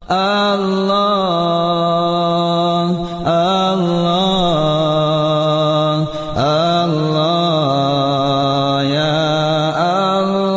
اللہ اللہ اللہ یا اللہ۔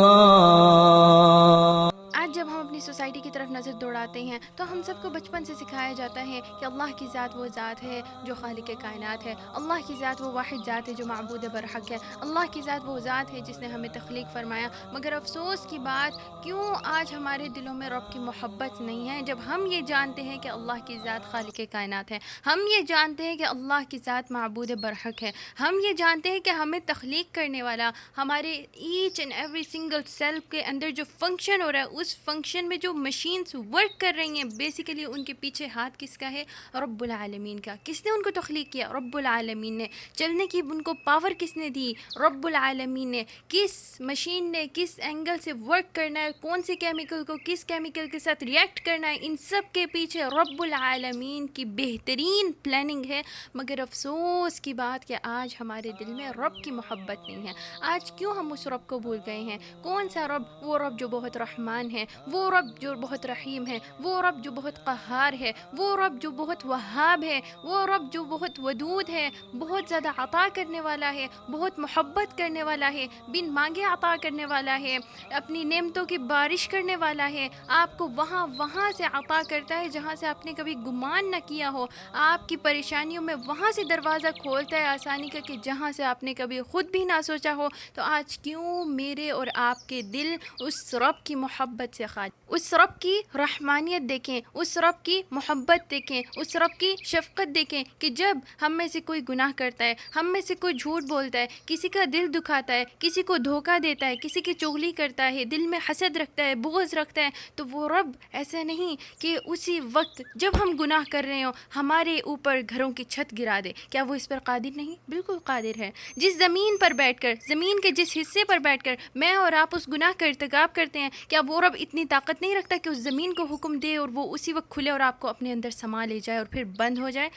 آج جب ہم اپنی سوسائٹی کی طرف نظر دوڑاتے ہیں تو ہم سب کو بچپن سے سکھایا جاتا ہے کہ اللہ کی ذات وہ ذات ہے جو خالق کائنات ہے، اللہ کی ذات وہ واحد ذات ہے جو معبود برحق ہے، اللہ کی ذات وہ ذات ہے جس نے ہمیں تخلیق فرمایا۔ مگر افسوس کی بات، کیوں آج ہمارے دلوں میں رب کی محبت نہیں ہے؟ جب ہم یہ جانتے ہیں کہ اللہ کی ذات خالق کائنات ہے، ہم یہ جانتے ہیں کہ اللہ کی ذات معبود برحق ہے، ہم یہ جانتے ہیں کہ ہمیں تخلیق کرنے والا، ہمارے each and every single cell کے اندر جو فنکشن ہو رہا ہے، اس فنکشن میں جو مشینز ورک کر رہی ہیں، بیسیکلی ان کے پیچھے ہاتھ کس کا ہے؟ رب العالمین کا۔ کس نے ان کو تخلیق کیا؟ رب العالمین نے۔ چلنے کی ان کو پاور کس نے دی؟ رب العالمین نے۔ کس مشین نے کس اینگل سے ورک کرنا ہے، کون سے کیمیکل کو کس کیمیکل کے ساتھ ریئیکٹ کرنا ہے، ان سب کے پیچھے رب العالمین کی بہترین پلاننگ ہے۔ مگر افسوس کی بات کہ آج ہمارے دل میں رب کی محبت نہیں ہے۔ آج کیوں ہم اس رب کو بھول گئے ہیں؟ کون سا رب؟ وہ رب جو بہت رحمان ہے، وہ رب جو بہت رحیم ہے، وہ رب جو بہت قہار ہے، وہ رب جو بہت وہاب ہے، وہ رب جو بہت ودود ہے، بہت زیادہ عطا کرنے والا ہے، بہت محبت کرنے والا ہے، بن مانگے عطا کرنے والا ہے، اپنی نعمتوں کی بارش کرنے والا ہے، آپ کو وہاں سے عطا کرتا ہے جہاں سے آپ نے کبھی گمان نہ کیا ہو، آپ کی پریشانیوں میں وہاں سے دروازہ کھولتا ہے آسانی کا کہ جہاں سے آپ نے کبھی خود بھی نہ سوچا ہو۔ تو آج کیوں میرے اور آپ کے دل اس رب کی محبت سے خالی؟ اس رب کی رحمانیت دیکھیں، اس رب کی محبت دیکھیں، اس رب کی شفقت دیکھیں کہ جب ہم میں سے کوئی گناہ کرتا ہے، ہم میں سے کوئی جھوٹ بولتا ہے، کسی کا دل دکھاتا ہے، کسی کو دھوکہ دیتا ہے، کسی کی چغلی کرتا ہے، دل میں حسد رکھتا ہے، بغض رکھتا ہے، تو وہ رب ایسا نہیں کہ اسی وقت جب ہم گناہ کر رہے ہوں ہمارے اوپر گھروں کی چھت گرا دے۔ کیا وہ اس پر قادر نہیں؟ بالکل قادر ہے۔ جس زمین پر بیٹھ کر، زمین کے جس حصے پر بیٹھ کر میں اور آپ اس گناہ کا ارتکاب کرتے ہیں، کیا وہ رب اتنی طاقت نہیں رکھتا کہ اس زمین کو حکم دے اور وہ اسی وقت کھلے اور آپ کو اپنے اندر سما لے جائے اور پھر بند ہو جائے؟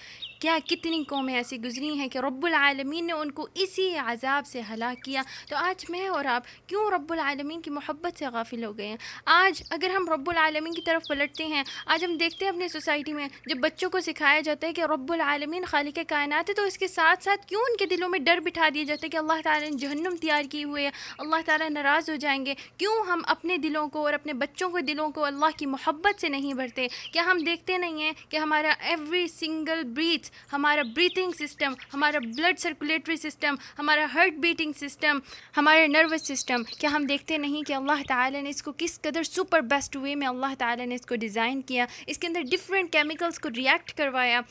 کیا کتنی قومیں ایسی گزری ہیں کہ رب العالمین نے ان کو اسی عذاب سے ہلاک کیا۔ تو آج میں اور آپ کیوں رب العالمین کی محبت سے غافل ہو گئے ہیں؟ آج اگر ہم رب العالمین کی طرف پلٹتے ہیں، آج ہم دیکھتے ہیں اپنی سوسائٹی میں جب بچوں کو سکھایا جاتا ہے کہ رب العالمین خالق کائنات ہے، تو اس کے ساتھ ساتھ کیوں ان کے دلوں میں ڈر بٹھا دیا جاتا ہے کہ اللہ تعالیٰ نے جہنم تیار کی ہوئی ہے، اللہ تعالیٰ ناراض ہو جائیں گے؟ کیوں ہم اپنے دلوں کو اور اپنے بچوں کے دلوں کو اللہ کی محبت سے نہیں بھرتے؟ کیا ہم دیکھتے نہیں ہیں کہ ہمارا ایوری سنگل بریتھ، ہمارا بریتھنگ سسٹم، ہمارا بلڈ سرکولیٹری سسٹم، ہمارا ہارٹ بیٹنگ سسٹم، ہمارے نروس سسٹم، کیا ہم دیکھتے نہیں کہ اللہ تعالیٰ نے اس کو کس قدر سپر بیسٹ وے میں اللہ تعالیٰ نے اس کو ڈیزائن کیا، اس کے اندر ڈفرینٹ کیمیکلز کو ریئیکٹ کروایا،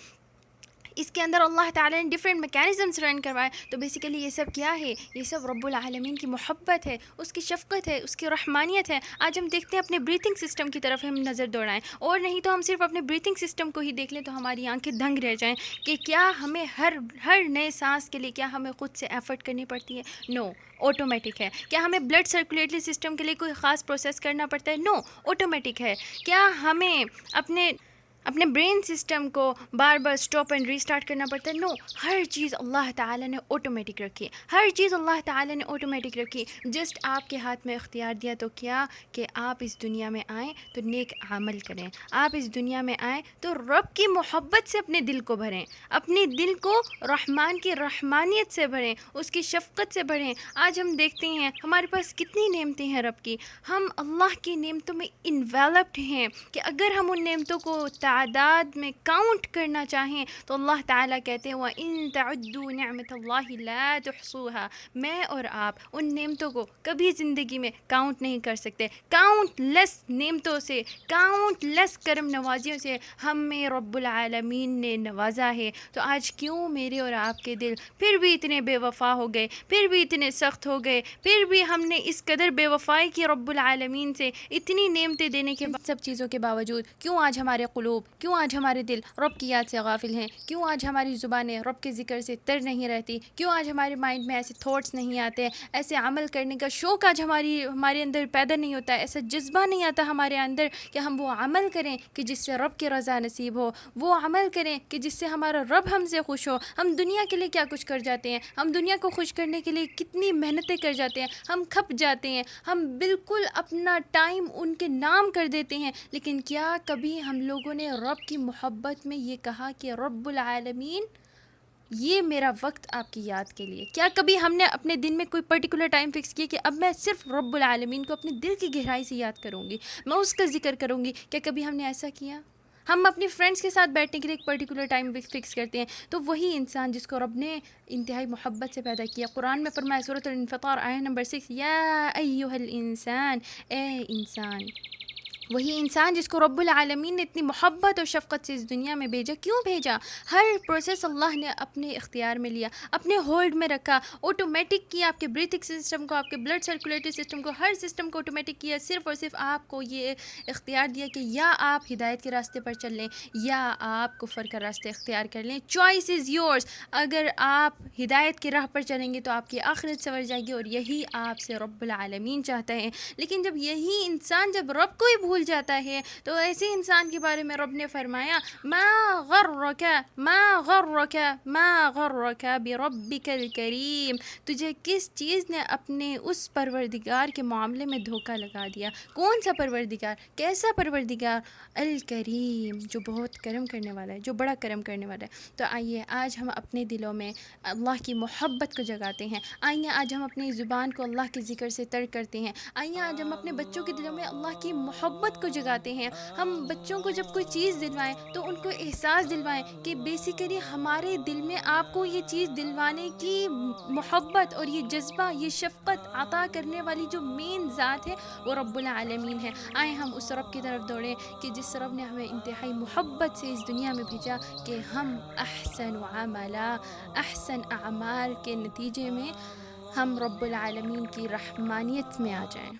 اس کے اندر اللہ تعالیٰ نے ڈفرینٹ میکینزمس رن کروائے؟ تو بیسیکلی یہ سب کیا ہے؟ یہ سب رب العالمین کی محبت ہے، اس کی شفقت ہے، اس کی رحمانیت ہے۔ آج ہم دیکھتے ہیں اپنے بریتھنگ سسٹم کی طرف ہم نظر دوڑائیں، اور نہیں تو ہم صرف اپنے بریتھنگ سسٹم کو ہی دیکھ لیں تو ہماری آنکھیں دنگ رہ جائیں کہ کیا ہمیں ہر نئے سانس کے لیے کیا ہمیں خود سے ایفرٹ کرنی پڑتی ہے؟ نو، آٹومیٹک ہے۔ کیا ہمیں بلڈ سرکولیٹری سسٹم کے لیے کوئی خاص پروسیس کرنا پڑتا ہے؟ نو، آٹومیٹک ہے۔ کیا ہمیں اپنے برین سسٹم کو بار بار سٹاپ اینڈ ریسٹارٹ کرنا پڑتا ہے؟ نو، ہر چیز اللہ تعالیٰ نے آٹومیٹک رکھی ہے، ہر چیز اللہ تعالیٰ نے آٹومیٹک رکھی۔ جسٹ آپ کے ہاتھ میں اختیار دیا تو کیا کہ آپ اس دنیا میں آئیں تو نیک عمل کریں، آپ اس دنیا میں آئیں تو رب کی محبت سے اپنے دل کو بھریں، اپنے دل کو رحمان کی رحمانیت سے بھریں، اس کی شفقت سے بھریں۔ آج ہم دیکھتے ہیں ہمارے پاس کتنی نعمتیں ہیں رب کی، ہم اللہ کی نعمتوں میں انویلپڈ ہیں کہ اگر ہم ان نعمتوں کو تعداد میں کاؤنٹ کرنا چاہیں تو اللہ تعالیٰ کہتے ہیں وَإِن تَعُدُّوا نِعْمَةَ اللَّهِ لَا تُحْصُوهَا۔ میں اور آپ ان نعمتوں کو کبھی زندگی میں کاؤنٹ نہیں کر سکتے۔ کاؤنٹ لیس نعمتوں سے، کاؤنٹ لیس کرم نوازیوں سے ہمیں رب العالمین نے نوازا ہے۔ تو آج کیوں میرے اور آپ کے دل پھر بھی اتنے بے وفا ہو گئے، پھر بھی اتنے سخت ہو گئے، پھر بھی ہم نے اس قدر بے وفائی کی رب العالمین سے؟ اتنی نعمتیں دینے کے سب چیزوں کے باوجود کیوں آج ہمارے قلوب قلوب, کیوں آج ہمارے دل رب کی یاد سے غافل ہیں, کیوں آج ہماری زبانیں رب کے ذکر سے تر نہیں رہتی, کیوں آج ہمارے مائنڈ میں ایسے تھاٹس نہیں آتے, ایسے عمل کرنے کا شوق آج ہمارے اندر پیدا نہیں ہوتا, ایسا جذبہ نہیں آتا ہمارے اندر کہ ہم وہ عمل کریں کہ جس سے رب کی رضا نصیب ہو, وہ عمل کریں کہ جس سے ہمارا رب ہم سے خوش ہو. ہم دنیا کے لیے کیا کچھ کر جاتے ہیں, ہم دنیا کو خوش کرنے کے لیے کتنی محنتیں کر جاتے ہیں, ہم کھپ جاتے ہیں, ہم بالکل اپنا ٹائم ان کے نام کر دیتے ہیں. لیکن کیا کبھی ہم لوگوں نے رب کی محبت میں یہ کہا کہ رب العالمین یہ میرا وقت آپ کی یاد کے لیے؟ کیا کبھی ہم نے اپنے دن میں کوئی پرٹیکولر ٹائم فکس کیا کہ اب میں صرف رب العالمین کو اپنے دل کی گہرائی سے یاد کروں گی, میں اس کا ذکر کروں گی؟ کیا کبھی ہم نے ایسا کیا؟ ہم اپنی فرینڈس کے ساتھ بیٹھنے کے لیے ایک پرٹیکولر ٹائم فکس کرتے ہیں, تو وہی انسان جس کو رب نے انتہائی محبت سے پیدا کیا, قرآن میں فرمایا سورۃ الانفطار آیت نمبر 6, یا ایھا الانسان, اے انسان, وہی انسان جس کو رب العالمین نے اتنی محبت اور شفقت سے اس دنیا میں بھیجا. کیوں بھیجا؟ ہر پروسیس اللہ نے اپنے اختیار میں لیا, اپنے ہولڈ میں رکھا, آٹومیٹک کیا آپ کے بریتھنگ سسٹم کو, آپ کے بلڈ سرکولیٹری سسٹم کو, ہر سسٹم کو آٹومیٹک کیا, صرف اور صرف آپ کو یہ اختیار دیا کہ یا آپ ہدایت کے راستے پر چل لیں یا آپ کفر کا راستہ اختیار کر لیں. Choice is yours. اگر آپ ہدایت کی راہ پر چلیں گے تو آپ کی آخرت سنور جائے گی, اور یہی آپ سے رب العالمین چاہتا ہے. لیکن جب یہی انسان جب رب کو ہی بھول جاتا ہے, تو ایسے انسان کے بارے میں رب نے فرمایا, ما غرک بربک الکریم, تجھے کس چیز نے اپنے اس پروردگار کے معاملے میں دھوکہ لگا دیا؟ کون سا پروردگار؟ کیسا پروردگار؟ الکریم, جو بہت کرم کرنے والا ہے, جو بڑا کرم کرنے والا ہے. تو آئیے آج ہم اپنے دلوں میں اللہ کی محبت کو جگاتے ہیں. آئیے آج ہم اپنی زبان کو اللہ کے ذکر سے تر کرتے ہیں. آئیے آج ہم اپنے بچوں کے دلوں میں اللہ کی محبت کو جگاتے ہیں. ہم بچوں کو جب کوئی چیز دلوائیں تو ان کو احساس دلوائیں کہ بیسیکلی ہمارے دل میں آپ کو یہ چیز دلوانے کی محبت اور یہ جذبہ, یہ شفقت عطا کرنے والی جو مین ذات ہے وہ رب العالمین ہے. آئیں ہم اس رب کی طرف دوڑیں کہ جس رب نے ہمیں انتہائی محبت سے اس دنیا میں بھیجا کہ ہم احسن اعمال کے نتیجے میں ہم رب العالمین کی رحمانیت میں آ جائیں.